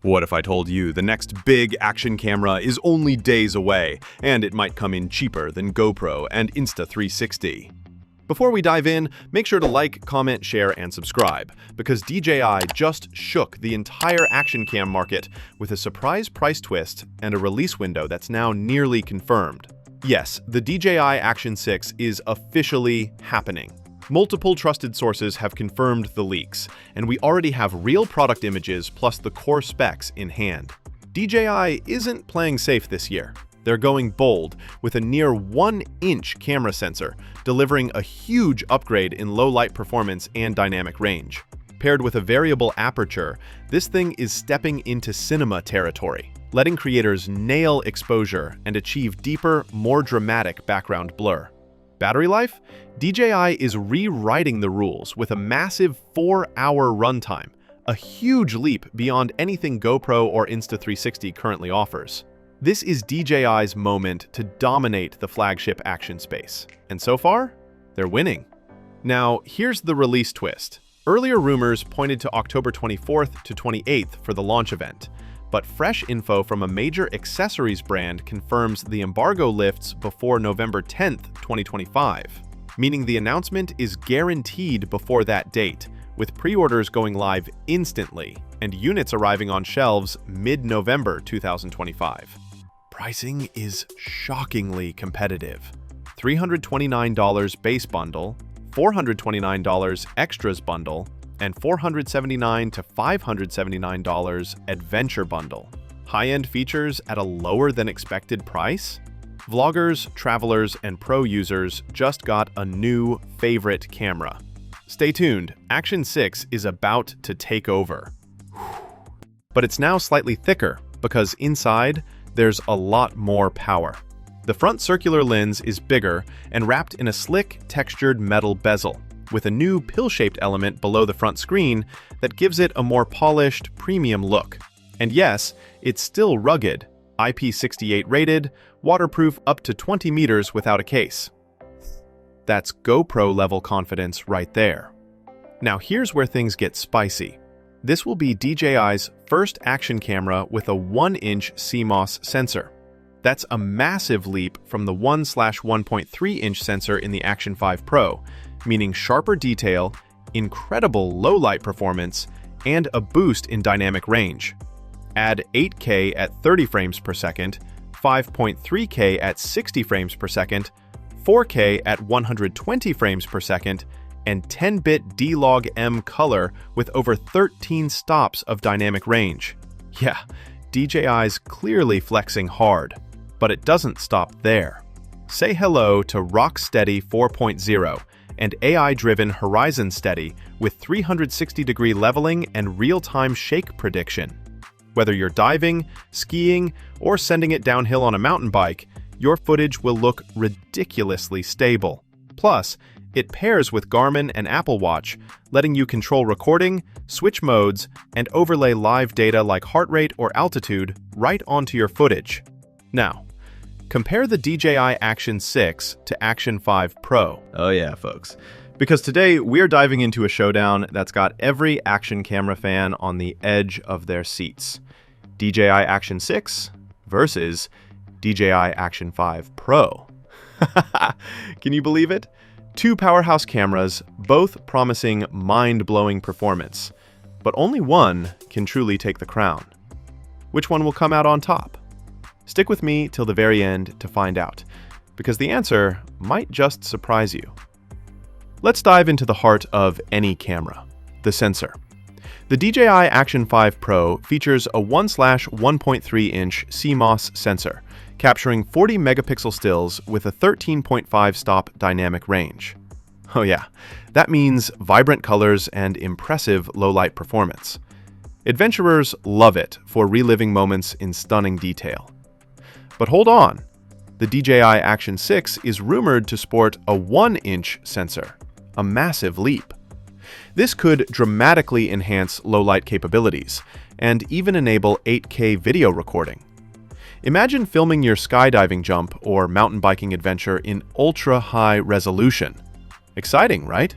What if I told you the next big action camera is only days away, and it might come in cheaper than GoPro and Insta360? Before we dive in, make sure to like, comment, share, and subscribe, because DJI just shook the entire action cam market with a surprise price twist and a release window that's now nearly confirmed. Yes, the DJI Action 6 is officially happening. Multiple trusted sources have confirmed the leaks, and we already have real product images plus the core specs in hand. DJI isn't playing safe this year. They're going bold with a near 1-inch camera sensor, delivering a huge upgrade in low light performance and dynamic range. Paired with a variable aperture, this thing is stepping into cinema territory, letting creators nail exposure and achieve deeper, more dramatic background blur. Battery life? DJI is rewriting the rules with a massive 4-hour runtime, a huge leap beyond anything GoPro or Insta360 currently offers. This is DJI's moment to dominate the flagship action space, and so far, they're winning. Now, here's the release twist. Earlier rumors pointed to October 24th to 28th for the launch event, but fresh info from a major accessories brand confirms the embargo lifts before November 10th, 2025, meaning the announcement is guaranteed before that date, with pre-orders going live instantly and units arriving on shelves mid-November 2025. Pricing is shockingly competitive. $329 base bundle, $429 extras bundle, and $479 to $579 adventure bundle. High-end features at a lower than expected price? Vloggers, travelers, and pro users just got a new favorite camera. Stay tuned, Action 6 is about to take over. But it's now slightly thicker because inside there's a lot more power. The front circular lens is bigger and wrapped in a slick, textured metal bezel, with a new pill-shaped element below the front screen that gives it a more polished, premium look. And yes, it's still rugged, IP68 rated, waterproof up to 20 meters without a case. That's GoPro-level confidence right there. Now here's where things get spicy. This will be DJI's first action camera with a 1-inch CMOS sensor. That's a massive leap from the 1/1.3-inch sensor in the Action 5 Pro, meaning sharper detail, incredible low-light performance, and a boost in dynamic range. Add 8K at 30 frames per second, 5.3K at 60 frames per second, 4K at 120 frames per second, and 10-bit D-Log-M color with over 13 stops of dynamic range. Yeah, DJI's clearly flexing hard, but it doesn't stop there. Say hello to RockSteady 4.0 and AI-driven Horizon Steady with 360-degree leveling and real-time shake prediction. Whether you're diving, skiing, or sending it downhill on a mountain bike, your footage will look ridiculously stable. Plus, it pairs with Garmin and Apple Watch, letting you control recording, switch modes, and overlay live data like heart rate or altitude right onto your footage. Now, compare the DJI Action 6 to Action 5 Pro. Oh yeah, folks. Because today we're diving into a showdown that's got every action camera fan on the edge of their seats. DJI Action 6 versus DJI Action 5 Pro. Can you believe it? Two powerhouse cameras, both promising mind-blowing performance, but only one can truly take the crown. Which one will come out on top? Stick with me till the very end to find out, because the answer might just surprise you. Let's dive into the heart of any camera, the sensor. The DJI Action 5 Pro features a 1/1.3-inch CMOS sensor, capturing 40 megapixel stills with a 13.5 stop dynamic range. Oh yeah, that means vibrant colors and impressive low-light performance. Adventurers love it for reliving moments in stunning detail. But hold on, the DJI Action 6 is rumored to sport a 1-inch sensor, a massive leap. This could dramatically enhance low-light capabilities and even enable 8K video recording. Imagine filming your skydiving jump or mountain biking adventure in ultra-high resolution. Exciting, right?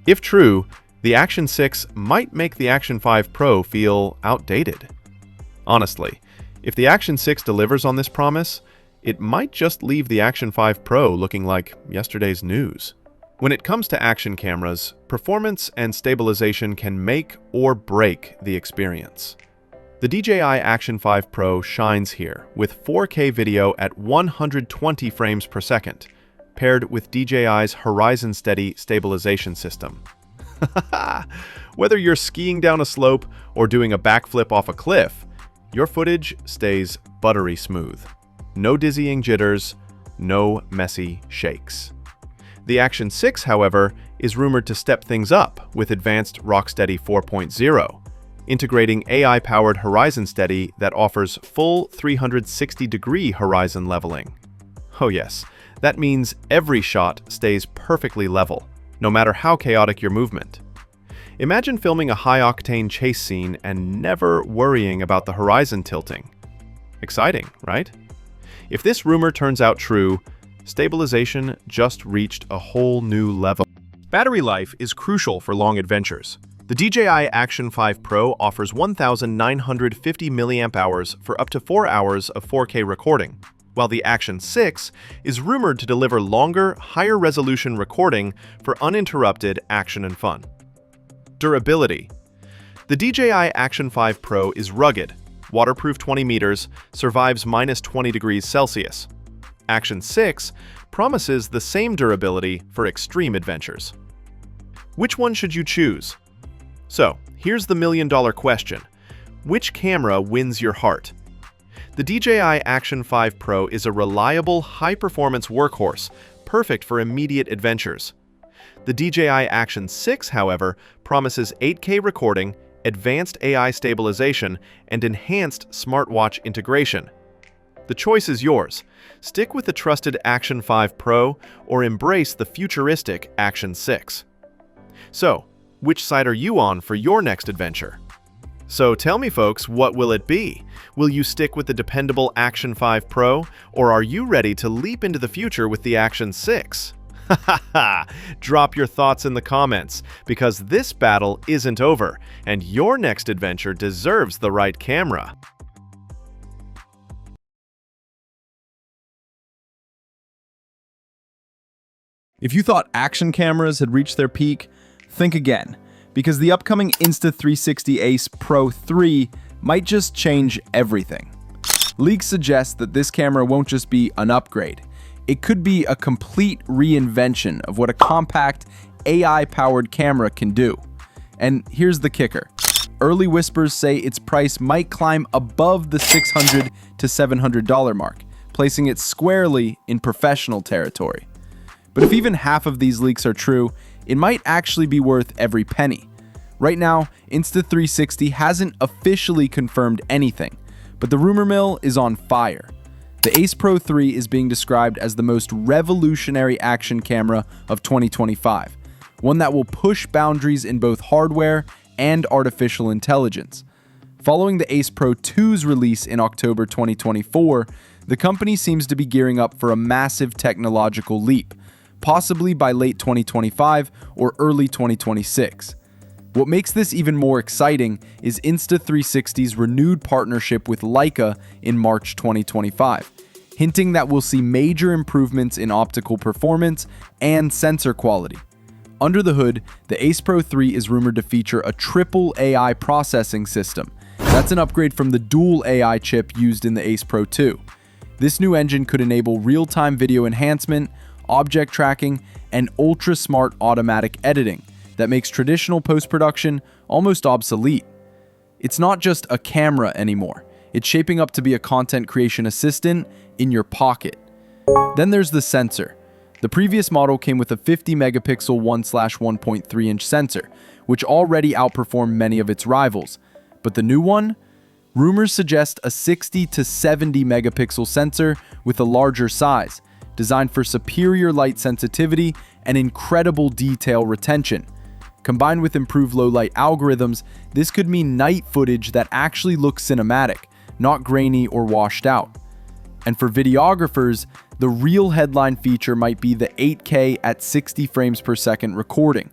If true, the Action 6 might make the Action 5 Pro feel outdated. Honestly, if the Action 6 delivers on this promise, it might just leave the Action 5 Pro looking like yesterday's news. When it comes to action cameras, performance and stabilization can make or break the experience. The DJI Action 5 Pro shines here with 4K video at 120 frames per second, paired with DJI's RockSteady stabilization system. Whether you're skiing down a slope or doing a backflip off a cliff, your footage stays buttery smooth. No dizzying jitters, no messy shakes. The Action 6, however, is rumored to step things up with advanced RockSteady 4.0, integrating AI-powered RockSteady that offers full 360-degree horizon leveling. Oh yes, that means every shot stays perfectly level, no matter how chaotic your movement. Imagine filming a high-octane chase scene and never worrying about the horizon tilting. Exciting, right? If this rumor turns out true, stabilization just reached a whole new level. Battery life is crucial for long adventures. The DJI Action 5 Pro offers 1,950 mAh for up to 4 hours of 4K recording, while the Action 6 is rumored to deliver longer, higher-resolution recording for uninterrupted action and fun. Durability. The DJI Action 5 Pro is rugged, waterproof 20 meters, survives -20 degrees Celsius. Action 6 promises the same durability for extreme adventures. Which one should you choose? So, here's the million-dollar question. Which camera wins your heart? The DJI Action 5 Pro is a reliable, high-performance workhorse, perfect for immediate adventures. The DJI Action 6, however, promises 8K recording, advanced AI stabilization, and enhanced smartwatch integration. The choice is yours. Stick with the trusted Action 5 Pro or embrace the futuristic Action 6. So, which side are you on for your next adventure? So tell me folks, what will it be? Will you stick with the dependable Action 5 Pro, or are you ready to leap into the future with the Action 6? Drop your thoughts in the comments, because this battle isn't over, and your next adventure deserves the right camera. If you thought action cameras had reached their peak, think again, because the upcoming Insta360 Ace Pro 3 might just change everything. Leaks suggest that this camera won't just be an upgrade. It could be a complete reinvention of what a compact, AI-powered camera can do. And here's the kicker. Early whispers say its price might climb above the $600 to $700 mark, placing it squarely in professional territory. But if even half of these leaks are true, it might actually be worth every penny. Right now, Insta360 hasn't officially confirmed anything, but the rumor mill is on fire. The Ace Pro 3 is being described as the most revolutionary action camera of 2025, one that will push boundaries in both hardware and artificial intelligence. Following the Ace Pro 2's release in October 2024, the company seems to be gearing up for a massive technological leap, possibly by late 2025 or early 2026. What makes this even more exciting is Insta360's renewed partnership with Leica in March 2025, hinting that we'll see major improvements in optical performance and sensor quality. Under the hood, the Ace Pro 3 is rumored to feature a triple AI processing system. That's an upgrade from the dual AI chip used in the Ace Pro 2. This new engine could enable real-time video enhancement, object tracking, and ultra-smart automatic editing that makes traditional post-production almost obsolete. It's not just a camera anymore. It's shaping up to be a content creation assistant in your pocket. Then there's the sensor. The previous model came with a 50-megapixel 1/1.3-inch sensor, which already outperformed many of its rivals. But the new one? Rumors suggest a 60 to 70 megapixel sensor with a larger size, designed for superior light sensitivity and incredible detail retention. Combined with improved low-light algorithms, this could mean night footage that actually looks cinematic, not grainy or washed out. And for videographers, the real headline feature might be the 8K at 60 frames per second recording,